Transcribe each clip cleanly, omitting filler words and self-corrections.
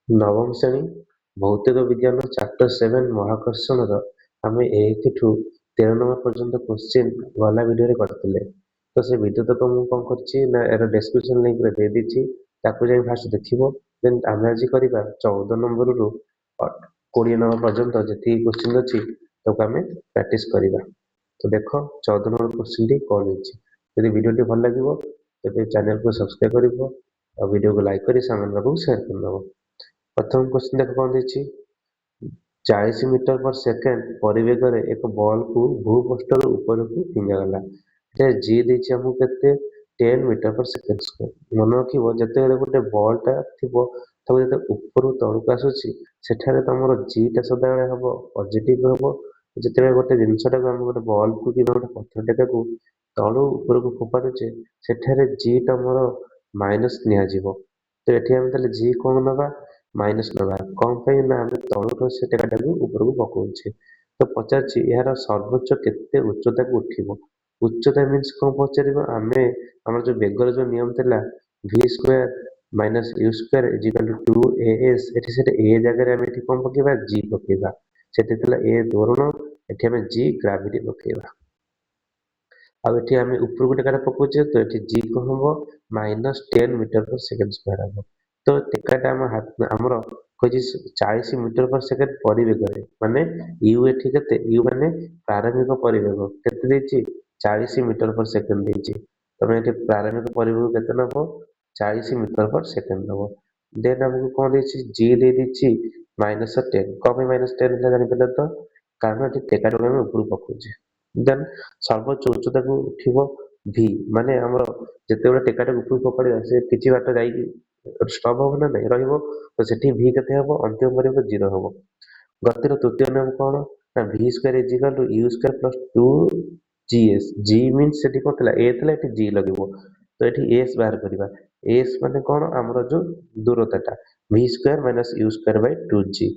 नवम श्रेणी भौतिक विज्ञान चैप्टर 7 महाकर्षण आम 1 ठू 13 नंबर पर्यंत क्वेश्चन गला वीडियो करते तो से वीडियो तक मुझे कौन कर डिस्क्रिप्शन लिंक रे दे दीची ताकू जाई फास्ट देखिबो देन आम आज करबा 14 नंबर रु 20 नंबर पर्यंत जति क्वेश्चन अछि तो आम प्रैक्टिस करबा। तो देखो 14 नंबर क्वेश्चन टी कौन अछि यदि वीडियो टी भल लागिवो तेबे चैनल को सब्सक्राइब करिवो और वीडियो को लाइक करी सामान को शेयर करदबो। प्रथम क्वेश्चन देख कौन देछि 40 मीटर पर सेकेंड परिवेग रे एक बॉल को भूपृष्ठ ऊपर को फिंगागला जी देछि हमहु केते 10 मीटर पर सेकेंड स्क्वायर मन रखिबो जते गोटे बॉल टा थिबो तब जते ऊपर तळक आसुछि सेठारे तमरो जी टा सदाळे हबो पॉजिटिव हबो जते गोटे जिंसटा को हम गोटे बॉल को कि गोटे पत्थर टा को तळु ऊपर को फोपाडुचे सेठारे जी टा मोर माइनस निया जिवो तो एठी हम तले जी कोन नबा माइनस नबा कौन पे ना हम तळु से टेका को ऊपर को पकोउछे तो पचारछि यार सर्वोच्च केते उच्चता को उठिबो उच्चता मीन्स कौन पचारिबो आमे हमर जो बेगर जो नियम थिला v square minus u square is equal to 2as एठी सेटे a जगह रे हम एठी कौन पकेबा g पकेबा सेटे थिला a दोरण एठी हम g ग्रेविटी पकेबा अब एठी हम ऊपर को टेका पकोचे तो एठी g को हमबो -10 मीटर पर सेकंड स्क्वायर हबो तो टेकाटा हम हाथ हमर कोजी 40 मीटर पर सेकंड परिवेग रे माने u एठी केते u माने प्रारंभिक परिवेग केते देछि 40 मीटर पर सेकंड देछि तमे एठी प्रारंभिक परिवेग केते नबो 40 मीटर पर सेकंड नबो देन हमको कोन देछि g दे देछि -10 कमे -10 ला जानि पले तो कारण एठी टेकाटा हम ऊपर पकोचे देन सर्वोच्च उच्चता को उठिबो v माने हमर जते बडा टेकाटा ऊपर पकड़े से किछि बाट जाई स्टॉप हो ना नहीं रहिबो तो सेठी v केते हबो अंतिम परिवेग 0 हबो गतिर तृतीय नियम कोन ना v square is equal to u square plus 2gs g means सेठी कोतला a थला एठी g लगिबो तो एठी s बाहर करबा s माने कोन हमर जो दूरताटा v square minus u square by 2g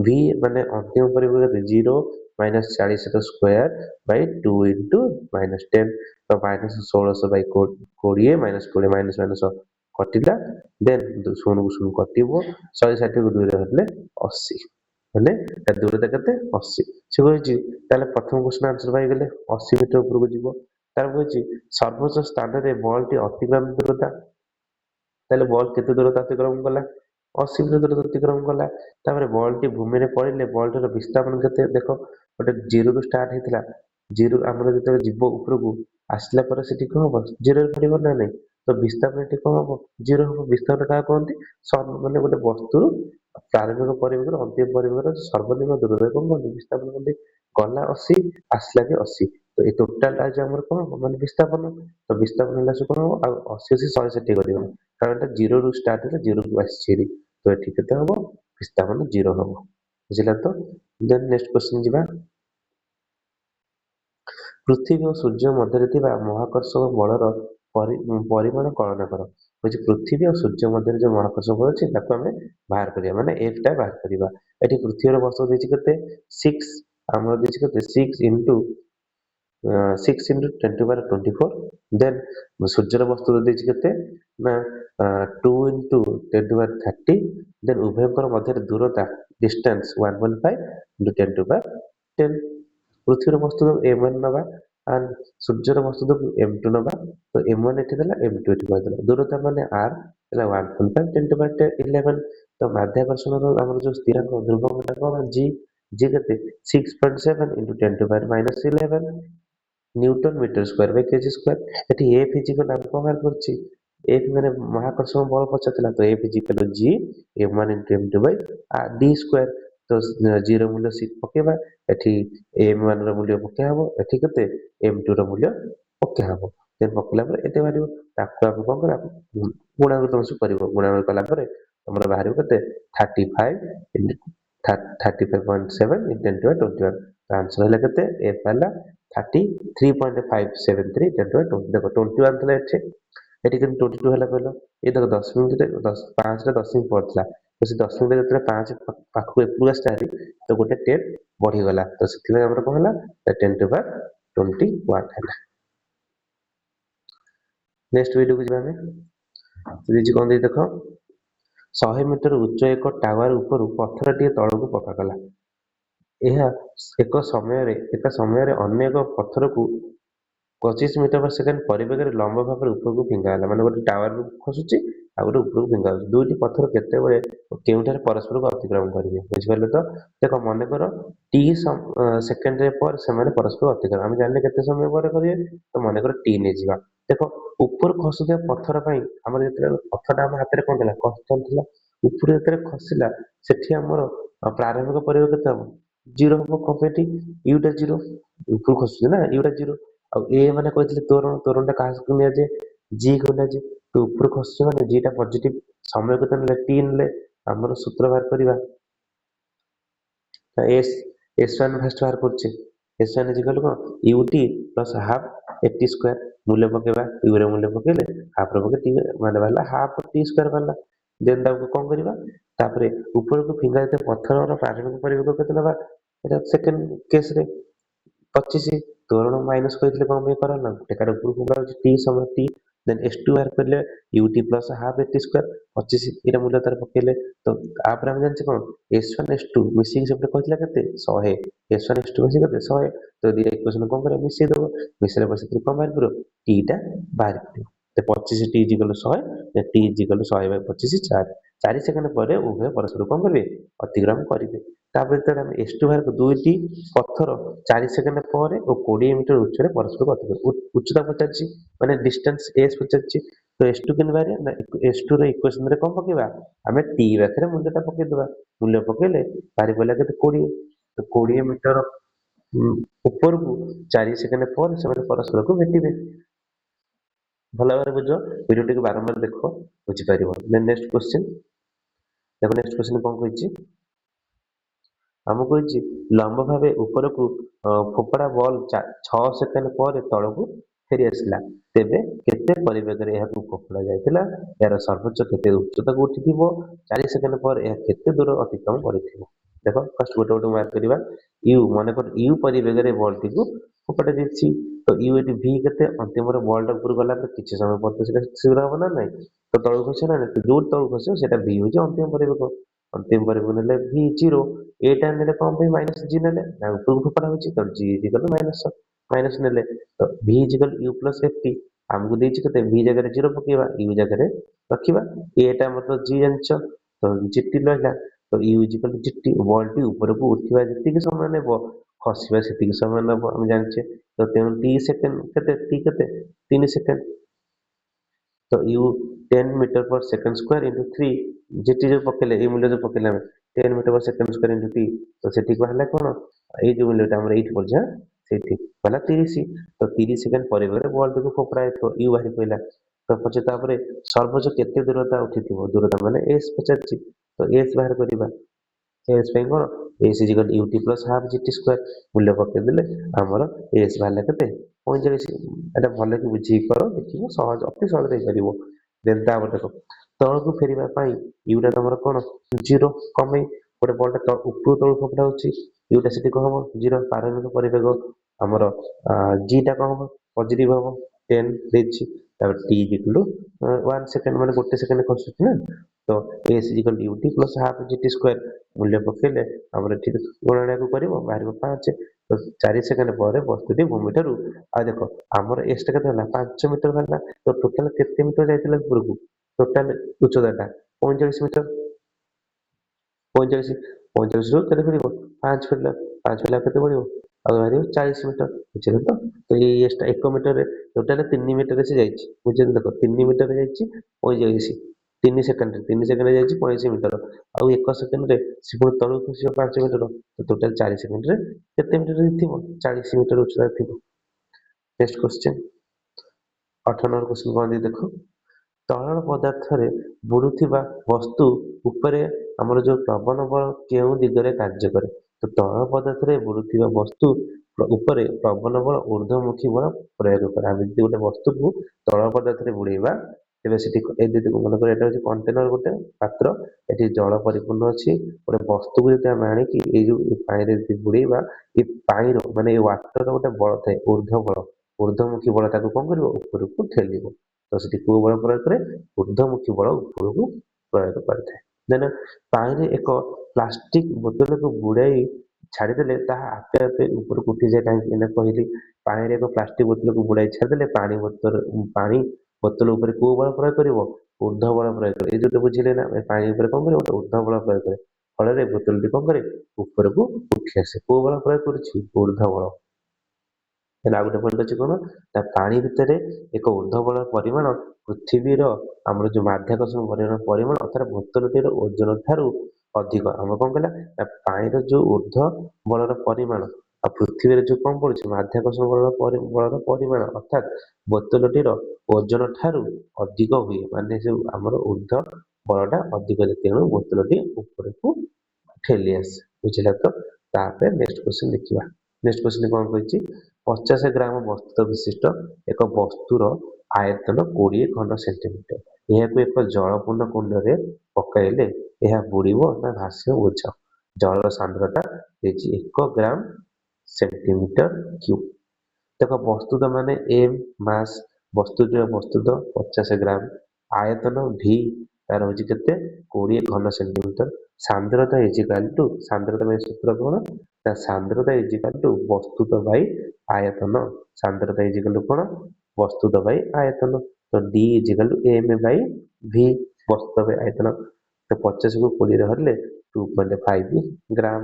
v माने अंतिम परिवेग 0 माइनस 40 का स्क्वायर बाय 2 into -10 तो -1600 बाय 20 -20 माइनस माइनस कटिला देन 0 को 0 कटिबो 160 को 2 रे हटले 80 माने ए दूरता केते 80 से कहछि ताले प्रथम क्वेश्चन आंसर पाई गेले 80 मीटर ऊपर को जीवो तार कहछि सर्वोच्च स्थान रे बॉल टी अतिक्रमण दूरता ताले बॉल केते दूरता अतिक्रमण कला 80 मीटर दूरता अतिक्रमण कला तापर बॉल टी भूमि रे पड़िले बॉल टर विस्थापन केते देखो गोटे 0 रू स्टार्ट हेतला 0 हमर जते जीवो ऊपर को आसला पर सेठी को हो 0 रे पड़िबो ना नहीं तो विस्थापन एठी को हो 0 हो विस्थापन का कोनती माने गोटे वस्तु प्रारंभिक परिवेग अंतिम परिवेग सर्वनिम्न दूरता को कोन विस्थापन कोन गला 80 आसला के 80 तो ए टोटल आज हमर कोन माने विस्थापन तो विस्थापन हला से कोन आ 80 से 160 करियो कारण एटा 0 रू स्टार्ट है 0 को आसीरी तो एठी केते हबो विस्थापन 0 हबो बुझिला तो देन नेक्स्ट क्वेश्चन जिबा पृथ्वी और सूर्य मध्य थिबा महाकर्षक बलर परिमाण गणना कर बुझी पृथ्वी और सूर्य मध्य जो महाकर्षक बल अछि ताको हमें बाहर करिया माने f टा बाहर करिबा एठी पृथ्वी रो वस्तु देछि केते 6 हमर देछि केते 6 into 6 into 10 to power 24 then सूर्य रो वस्तु देछि केते ना 2 into 10 to power 30 देन उभयकर मध्य दूरता डिस्टेंस 1.5 into 10 to power 10 पृथ्वीर वस्तु m1 नबा एंड सूर्यर वस्तु m2 नबा तो m1 एठी देला m2 एठी कहदेला दूरता माने r देला 1.5 10 to power 11 तो माध्याकर्षण रो हमर जो स्थिरांक ध्रुवक कोन g g केते 6.7 into 10 to power -11 newton metre square by kg square एठी f इक्वल हम को बाहर करछि f माने महाकर्षण बल पछतला तो f equal g m1 into m2 by d square तो 0 मूल्य 6 पकेबा एठी m1 रो मूल्य पके हबो एठी केते m2 रो मूल्य पके हबो देन पकला पर एते बारिबो ताको हम कोन करा गुणा को तमसु करिवो गुणा कला पर हमरा बाहरिबो केते 35 35.7 into 10 to the 21 तो आंसर हला केते f वाला 33.573 10 to the 20 देखो 21 तले एठी एठी केन 22 हला कहलो ए देखो 10 मिनिट 10 5 रे 10 मिनिट पड़थला तो से 10 मिनिट जतरे 5 पाखु एपुगा स्टारी तो गोटे 10 बढ़ी गला तो सेति हमरा कोन हला 10 to the 21 हला नेक्स्ट वीडियो को जिबा में तो जी कोन दे देखो 100 ମିଟର ଉଚ୍ଚ ଏକ ଟାୱାର ଉପରୁ ପଥରଟିଏ ତଳକୁ ପକାଗଲା। ଏହା ଏକ ସମୟରେ ଅନ୍ୟ ଏକ ପଥରକୁ 25 ମିଟର per ସେକେଣ୍ଡ ପରିବେଗରେ ଲମ୍ବ ଭାବରେ ଉପରକୁ ଫିଙ୍ଗାଗଲା। ମାନେ ଗୋଟେ ଟାୱାରରୁ ଖସୁଛି ଆଉ ଗୋଟେ ଉପରକୁ ଫିଙ୍ଗା ଯାଉଛି। ଦୁଇଟି ପଥର କେତେବେଳେ କେଉଁଠାରେ ପରସ୍ପରକୁ ଅତିକ୍ରମ କରିବେ? ବୁଝିପାରିଲେ ତ? ଦେଖ ମନେକର ଟି ସେକେଣ୍ଡରେ ପରେ ସେମାନେ ପରସ୍ପର ଅତିକ୍ରମ, ଆମେ ଜାଣିଲେ କେତେ ସମୟ ପରେ କରିବେ, ତ ମନେକର ଟି ନେଇଯିବା। ଦେଖ ଉପରୁ ଖସୁଥିବା ପଥର ପାଇଁ ଆମର ଯେତେବେଳେ ପଥରଟା ଆମ ହାତରେ କଣ ଥିଲା, ଚାଲିଥିଲା, ଉପରୁ ଯେତେବେଳେ ଖସିଲା ସେଠି ଆମର ପ୍ରାରମ୍ଭିକ ପରିବେଗ କେତେ ହବ? 0 ହବ। କଣ ପାଇଁ? ୟୁଟା 0 ଉପରୁ ଖସୁଛି ନା, ୟୁଟା 0। ଆଉ ଏ ମାନେ କହିଥିଲେ ତ୍ୱରଣଟା କାହାକୁ ନିଆଯାଏ? ଜି କୁ ନିଆଯାଏ। ତ ଉପରୁ ଖସୁଛି ମାନେ ଜି ଟା ପଜିଟିଭ, ସମୟ କେତେ ନେଲେ? ଟି ନେଲେ। ଆମର ସୂତ୍ର ବାହାର କରିବା, ଏସ୍ S1 ଫାଷ୍ଟ ବାହାର କରୁଛେ। S1 ଇଜିକାଲ କଣ? ୟୁଟି ପ୍ଲସ୍ ହାଫ୍ ଏଟି ସ୍କୋୟାର। ମୂଲ୍ୟ ପକେଇବା, ୟୁ ର ମୂଲ୍ୟ ପକେଇଲେ ହାଫ୍ ର ପକେଇ ଟି ମାନେ ବାହାରିଲା ହାଫ୍ ଟି ସ୍କୋୟାର ବାହାରିଲା। ଦେନ୍ ତାକୁ କଣ କରିବା? ତାପରେ ଉପରକୁ ଫିଙ୍ଗା ଯାଇଥିବା ପଥରର ପ୍ରାରମ୍ଭିକ ପରିବେଗ କେତେ ନେବା? ଏଟା ସେକେଣ୍ଡ କେସରେ 25। ତ୍ୱରଣ ମାଇନସ କରିଥିଲେ କଣ ପାଇଁ କରାହେଲା? ଗୋଟେ କାର୍ଡ ଉପରକୁ ଫିଙ୍ଗା ଯାଉଛି, ଟି ସମୟ ଟି। ଦେନ୍ S2 ବାହାର କରିଲେ ୟୁଟି ପ୍ଲସ୍ ହାଫ୍ ଏଟି ସ୍କୋୟାର 25, ଏଇଟା ମୂଲ୍ୟ ତାର ପକେଇଲେ। ତ ତାପରେ ଆମେ ଜାଣିଛେ କଣ? S1 S2 ମିଶିକି ସେପଟେ କହିଥିଲା କେତେ? 100। S1 S2 ମିଶିକି କେତେ? 100। ତ ଦିଟା ଇକ୍ୱେସନ କଣ କରିବା? ମିଶେଇ ଦବ। ମିଶେଇଲା ପରେ ସେଥିରୁ କଣ ବାହାରି ପଡିବ? ଟି ଟା ବାହାରି ପଡିବ। 25 ଟି ଇଜିକାଲ 100, ଟି ଇଜିକାଲ 100/25 4। 4 ସେକେଣ୍ଡ ପରେ ଉଭୟ ପରସ୍ପର କଣ କରିବେ? ଅତିକ୍ରମ କରିବେ। ତାପରେ ଯେତେବେଳେ ଆମେ S2 ବାହାର ଦୁଇଟି ପଥର 4 ସେକେଣ୍ଡ ପରେ ଓ 20 ମିଟର ଉଚ୍ଚରେ ପରସ୍ପରକୁ ଅତିକ୍ରମ, ଉଚ୍ଚତା ପଚାରିଛି ମାନେ ଡିଷ୍ଟାନ୍ସ ଏସ୍ ପଚାରିଛି। ତ S2 କେମିତି ବାହାରିବ ନା, S2 ର ଇକ୍ୱେସନରେ କଣ ପକେଇବା? ଆମେ ଟି ପାଖରେ ମୂଲ୍ୟଟା ପକେଇଦବା। ମୂଲ୍ୟ ପକେଇଲେ ବାହାରି ପଡିଲା କେତେ? 20। ତ 20 ମିଟର ଉପରକୁ 4 ସେକେଣ୍ଡ ପରେ ସେମାନେ ପରସ୍ପରକୁ ଭେଟିବେ। ଭଲ ଭାବରେ ବୁଝ, ଭିଡିଓଟିକୁ ବାରମ୍ବାର ଦେଖ, ବୁଝିପାରିବ। ଦେନ୍ ନେକ୍ସଟ କ୍ୱେଶ୍ଚିନ୍ ଦେଖ, ନେକ୍ସଟ କ୍ୱେଶ୍ଚିନ୍ କଣ କହିଛି? ଆମକୁ କହିଛି ଲମ୍ବ ଭାବେ ଉପରକୁ ଫୋପଡ଼ା ବଲ୍ 6 ସେକେଣ୍ଡ ପରେ ତଳକୁ ଫେରି ଆସିଲା, ତେବେ କେତେ ପରିବେଗରେ ଏହାକୁ ଫୋପଡ଼ା ଯାଇଥିଲା? ଏହାର ସର୍ବୋଚ୍ଚ କେତେ ଉଚ୍ଚତାକୁ ଉଠିଥିବ? 4 ସେକେଣ୍ଡ ପରେ ଏହା କେତେ ଦୂର ଅତିକ୍ରମ କରିଥିବ? ଦେଖ ଫାର୍ଷ୍ଟ ଗୋଟେ ଗୋଟେ ମାର୍କ କରିବା। ୟୁ, ମନେକର ୟୁ ପରିବେଗରେ ବଲଟିକୁ ଫୋପଡ଼ା ଯାଇଛି। ତ ୟୁ ଏଠି ଭି କେତେ? ଅନ୍ତିମର ବଲଟା ଉପରକୁ ଗଲା ପରେ କିଛି ସମୟ ପରେ ତ ସେଟା ଶୀଘ୍ର ହବ ନା ନାଇଁ? ତ ତଳକୁ ଖସିବ ନା ନାଇଁ? ତ ଯୋଉଠି ତଳକୁ ଖସିବ ସେଟା ଭି ହଉଛି ଅନ୍ତିମ ପରିବେଗ। ଅନ୍ତିମ ପରିବେଗ ନେଲେ ଭି 0। ଏଟା ନେଲେ କଣ ପାଇଁ ମାଇନସ ଜି ନେଲେ? ନା ଉପରକୁ ଫୋପଡ଼ା ହଉଛି, ତ ଜି ଇଜିକାଲ ମାଇନସ ନେଲେ। ତ ଭି ଇଜିକାଲ ୟୁ ପ୍ଲସ୍ ଏଫଟି। ଆମକୁ ଦେଇଛି କେତେ? ଭି ଜାଗାରେ 0 ପକେଇବା, ୟୁ ଜାଗାରେ ରଖିବା। ଏଟା ଆମର ତ ଜି ଜାଣିଛ, ତ ଜିଟି ରହିଲା। ତ ୟୁ ଇଜିକାଲ ଜିଟି। ବଲଟି ଉପରକୁ ଉଠିବା ଯେତିକି ସମୟ ନେବ ଖସିବା ସେତିକି ସମୟ ନେବ ଆମେ ଜାଣିଛେ। ତ ତେଣୁ ଟି ସେକେଣ୍ଡ କେତେ? ଟି କେତେ? 3 ସେକେଣ୍ଡ। ତ u 10 metre per second square into 3, ଜିଟି ଯୋଉ ପକେଇଲେ, ଏଇ ମୂଲ୍ୟ ଯୋଉ ପକେଇଲେ ଆମେ 10 metre per second square into t, ତ ସେଠି ବାହାରିଲା କଣ? ଏଇ ଯୋଉ ମୂଲ୍ୟଟା ଆମର ଏଇଠି ପଡିଛି, ସେଇଠି ବାହାରିଲା 30। ତ 30 ସେକେଣ୍ଡ ପରିବେଗରେ ବଲଟିକୁ ଫୋପଡ଼ା ଯାଇଥିବ, ୟୁ ବାହାରି ପଇଲା। ତ ପଛେ ତାପରେ ସର୍ବୋଚ୍ଚ କେତେ ଦୂରତା ଉଠିଥିବ? ଦୂରତା ମାନେ ଏସ୍ ପଚାରିଛି, ତ ଏସ୍ ବାହାର କରିବା। ଏସ୍ ପାଇଁ କଣ? S is equal u t plus half g t square. ମୂଲ୍ୟ ପକେଇଦେଲେ ଆମର ଏସ୍ ବାହାରିଲା କେତେ? 45। ଏଟା ଭଲକି ବୁଝିକି କର, ଦେଖିବ ସହଜ, ଅତି ସହଜରେ ହେଇପାରିବ। ଦେନ୍ ତାପରେ ଦେଖ, ତଳକୁ ଫେରିବା ପାଇଁ ୟୁଟା ତମର କଣ? 0। କଣ ପାଇଁ? ଗୋଟେ ବଲଟା ଉପରୁ ତଳକୁ ଫୋପଡ଼ା ହଉଛି, ୟୁଟା ସେଠି କଣ ହବ? 0। ପ୍ରାରମ୍ଭିକ ପରିବେଗ ଆମର ଜି ଟା କଣ ହବ? ପଜିଟିଭ ହବ, 10 ଦେଇଛି। ତାପରେ ଟି ଇଜିକାଲ 1 ସେକେଣ୍ଡ, ମାନେ ଗୋଟେ ସେକେଣ୍ଡ ଖସୁଛି ନା। ତ S is equal u t plus half g t square. ମୂଲ୍ୟ ପକେଇଲେ ଆମର ଏଠି ଗଣନାକୁ କରିବ, ବାହାରିବ 5। ତ 4 ସେକେଣ୍ଡ ପରେ ବସ୍ତୁଟି ଭୂମିଠାରୁ, ଆଉ ଦେଖ ଆମର ଏସ୍ ଟା କେତେ ହେଲା? 5 ମିଟର ବାହାରିଲା। ତ ଟୋଟାଲ କେତେ ମିଟର ଯାଇଥିଲା ଉପରକୁ? Total ଉଚ୍ଚତାଟା 45 metre. 45, 45ରୁ କେତେ ଫେରିବ? 5 ଫେରିଲା। 5 ଫେରିଲା କେତେ ବଢିବ? ଆଉ ବାହାରିବ 40 ମିଟର। ବୁଝିଲେ ତ? ତ ଏଇ ଏସ୍ ଟା 1 ମିଟରରେ, ଟୋଟାଲ 3 ମିଟରରେ ସେ ଯାଇଛି। ବୁଝିଲେ? ଦେଖ 3 ମିଟରରେ ଯାଇଛି 45, 3 ସେକେଣ୍ଡରେ, 3 ସେକେଣ୍ଡରେ ଯାଇଛି 45 ମିଟର। ଆଉ 1 ସେକେଣ୍ଡରେ ସେ ପୁଣି ତଳକୁ ଖସିବ 5 ମିଟର। ତ ଟୋଟାଲ 4 ସେକେଣ୍ଡରେ କେତେ ମିଟର ଥିବ? 40 ମିଟର ଉଚ୍ଚତା ଥିବ। ନେକ୍ସଟ କ୍ୱେଶ୍ଚିନ୍ 18 ନମ୍ବର କ୍ୱେଶ୍ଚିନ୍ କଣ ଦେଇଛି ଦେଖ। ତରଳ ପଦାର୍ଥରେ ବୁଡୁଥିବା ବସ୍ତୁ ଉପରେ ଆମର ଯୋଉ ପ୍ରବଣ ବଳ କେଉଁ ଦିଗରେ କାର୍ଯ୍ୟ କରେ? ତ ତରଳ ପଦାର୍ଥରେ ବୁଡୁଥିବା ବସ୍ତୁ ଉପରେ ପ୍ରବଣ ବଳ ଊର୍ଧ୍ୱମୁଖୀ ବଳ ପ୍ରୟୋଗ କରେ। ଆମେ ଯଦି ଗୋଟେ ବସ୍ତୁକୁ ତରଳ ପଦାର୍ଥରେ ବୁଡେଇବା, ତେବେ ସେଠି ଏଇ ଯଦି ମନେକର ଏଇଟା ହଉଛି କଣ୍ଟେନର, ଗୋଟେ ପାତ୍ର, ଏଠି ଜଳ ପରିପୂର୍ଣ୍ଣ ଅଛି। ଗୋଟେ ବସ୍ତୁକୁ ଯଦି ଆମେ ଆଣିକି ଏଇ ଯୋଉ ପାଣିରେ ଯଦି ବୁଡେଇବା, ଏ ପାଣିର ମାନେ ଏ ୱାଟରର ଗୋଟେ ବଳ ଥାଏ, ଊର୍ଧ୍ୱ ବଳ, ଊର୍ଧ୍ୱମୁଖୀ ବଳ ତାକୁ କଣ କରିବ? ଉପରକୁ ଠେଲିବ। ତ ସେଠି କୋଉ ବଳ ପ୍ରୟୋଗ କରେ? ଊର୍ଧ୍ୱମୁଖୀ ବଳ ଉପରକୁ ପ୍ରୟୋଗ କରିଥାଏ। ଦେନ୍ ପାଣିରେ ଏକ ପ୍ଲାଷ୍ଟିକ ବୋତଲକୁ ବୁଡ଼ାଇ ଛାଡ଼ିଦେଲେ ତାହା ଆପେ ଆପେ ଉପରକୁ ଉଠିଯାଏ। କାହିଁକି ନା କହିଲି ପାଣିରେ ଏକ ପ୍ଲାଷ୍ଟିକ ବୋତଲକୁ ବୁଡ଼ାଇ ଛାଡ଼ିଦେଲେ ପାଣି ବୋତଲ ଉପରେ କୋଉ ବଳ ପ୍ରୟୋଗ କରିବ? ଉର୍ଦ୍ଧ୍ୱ ବଳ ପ୍ରୟୋଗ କରିବ। ଏଇ ଯୋଉଟା ବୁଝିଲେ ନା ଏ ପାଣି ଉପରେ କଣ କରିବ? ଗୋଟେ ଉର୍ଦ୍ଧ୍ୱ ବଳ ପ୍ରୟୋଗ କରେ। ଫଳରେ ବୋତଲଟି କଣ କରେ? ଉପରକୁ ଉଠି ଆସେ। କୋଉ ବଳ ପ୍ରୟୋଗ କରୁଛି? ଉର୍ଦ୍ଧ୍ୱ ବଳ। ହେଲେ ଆଉ ଗୋଟେ ପଏଣ୍ଟ ଅଛି କଣ? ନା ପାଣି ଭିତରେ ଏକ ଉର୍ଦ୍ଧ୍ୱ ବଳର ପରିମାଣ ପୃଥିବୀର ଆମର ଯୋଉ ମାଧ୍ୟାକର୍ଷଣ ବଳର ପରିମାଣ ଅର୍ଥାତ୍ ବୋତଲଟିର ଓଜନ ଠାରୁ ଅଧିକ। ଆମର କଣ କହିଲା? ନା ପାଣିର ଯୋଉ ଉର୍ଦ୍ଧ୍ୱ ବଳର ପରିମାଣ ଆଉ ପୃଥିବୀରେ ଯୋଉ କଣ ପଡୁଛି ମାଧ୍ୟାକର୍ଷଣ ବଳର ପରିମାଣ ଅର୍ଥାତ୍ ବୋତଲଟିର ଓଜନ ଠାରୁ ଅଧିକ ହୁଏ। ମାନେ ଯୋଉ ଆମର ଉର୍ଦ୍ଧ୍ୱ ବଳଟା ଅଧିକ ହୁଏ। ତେଣୁ ବୋତଲଟି ଉପରକୁ ଠେଲି ଆସେ। ବୁଝିଲା ତ? ତାପରେ ନେକ୍ସଟ କ୍ୱେଶ୍ଚନ ଦେଖିବା। ନେକ୍ସଟ କ୍ୱେଶ୍ଚନ କଣ କହିଛି? 50 ଗ୍ରାମ ବସ୍ତୁ ବିଶିଷ୍ଟ ଏକ ବସ୍ତୁର ଆୟତନ 20 ଘନ ସେଣ୍ଟିମିଟର। ଏହାକୁ ଏକ ଜଳପୂର୍ଣ୍ଣ କୁଣ୍ଡରେ ପକାଇଲେ ଏହା ବୁଡ଼ିବ ନା ଭାସିବ ବୁଝ। ଜଳର ସାନ୍ଦ୍ରତା ହେଇଛି 1 ଗ୍ରାମ ସେଣ୍ଟିମିଟର କ୍ୟୁବ। ଦେଖ ବସ୍ତୁତ ମାନେ ଏମ ମାସ, ବସ୍ତୁତ 50 ଗ୍ରାମ, ଆୟତନ ଭି ତାର ହଉଛି କେତେ? 20 ଘନ ସେଣ୍ଟିମିଟର। ସାନ୍ଦ୍ରତା ଇଜିକାଲ ଟୁ ସାନ୍ଦ୍ରତା ପାଇଁ ସୂତ୍ର କଣ? ନା ସାନ୍ଦ୍ରତା ଇଜିକାଲ ଟୁ ବସ୍ତୁତ ବାଇ ଆୟତନ। ସାନ୍ଦ୍ରତା ଇଜିକାଲ ଟୁ କଣ? ବସ୍ତୁତ ବାଇ ଆୟତନ। ତ ଡି ଇଜିକାଲ ଟୁ ଏମ ବାଇ ଭି ବସ୍ତୁତ ବାଇ ଆୟତନ। ତ 50 କୁ 20 ରେ ହରିଲେ 2.5 ଗ୍ରାମ।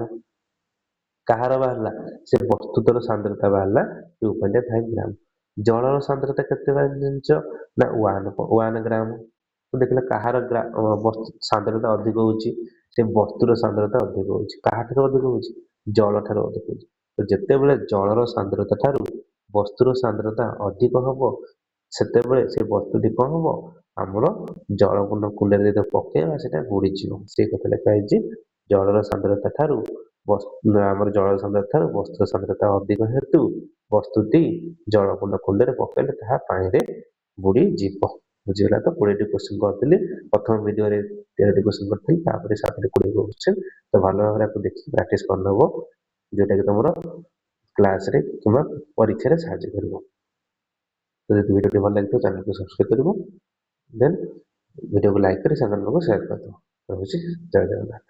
କାହାର ବାହାରିଲା? ସେ ବସ୍ତୁତର ସାନ୍ଦ୍ରତା ବାହାରିଲା 2.5 ଗ୍ରାମ। ଜଳର ସାନ୍ଦ୍ରତା କେତେ ବାହାରିଲା ଜାଣିଛ? ନା 1 ଗ୍ରାମ। ତ ଦେଖିଲେ କାହାର ସାନ୍ଦ୍ରତା ଅଧିକ ହଉଛି? ସେ ବସ୍ତୁର ସାନ୍ଦ୍ରତା ଅଧିକ ହଉଛି। କାହାଠାରୁ ଅଧିକ ହଉଛି? ଜଳ ଠାରୁ ଅଧିକ ହଉଛି। ତ ଯେତେବେଳେ ଜଳର ସାନ୍ଦ୍ରତା ଠାରୁ ବସ୍ତୁର ସାନ୍ଦ୍ରତା ଅଧିକ ହବ ସେତେବେଳେ ସେ ବସ୍ତୁଟି କଣ ହବ? ଆମର ଜଳପୂର୍ଣ୍ଣ କୁଣ୍ଡରେ ଯେତେବେଳେ ପକେଇବା ସେଟା ବୁଡିଯିବ। ସେଇ କଥା ଲେଖା ହେଇଛି ଜଳର ସାନ୍ଦ୍ରତା ଠାରୁ ଆମର ଜଳର ସାନ୍ଦ୍ରତା ଠାରୁ ବସ୍ତୁର ସାନ୍ଦ୍ରତା ଅଧିକ ହେତୁ ବସ୍ତୁଟି ଜଳପୂର୍ଣ୍ଣ କୁଣ୍ଡରେ ପକେଇଲେ ତାହା ପାଣିରେ ବୁଡିଯିବ। ବୁଝିଗଲା ତ? 20ଟି କ୍ୱେଶ୍ଚନ କରିଥିଲି। ପ୍ରଥମ ଭିଡିଓରେ 13ଟି କ୍ୱେଶ୍ଚନ କରିଥିଲି। ତାପରେ 7ଟି 20 କ୍ୱେଶ୍ଚନ। ତ ଭଲ ଭାବରେ ଆକୁ ଦେଖିକି ପ୍ରାକ୍ଟିସ କରିନେବ, ଯୋଉଟା କି ତମର କ୍ଲାସରେ କିମ୍ବା ପରୀକ୍ଷାରେ ସାହାଯ୍ୟ କରିବ। ତ ଯଦି ଭିଡିଓଟି ଭଲ ଲାଗିଥିବ ଚ୍ୟାନେଲକୁ ସବସ୍କ୍ରାଇବ କରିବ। ଦେନ୍ ଭିଡିଓକୁ ଲାଇକ୍ କରି ସାଙ୍ଗମାନଙ୍କୁ ସେୟାର କରିଦେବ। ରହୁଛି। ଜୟ ଜଗନ୍ନାଥ।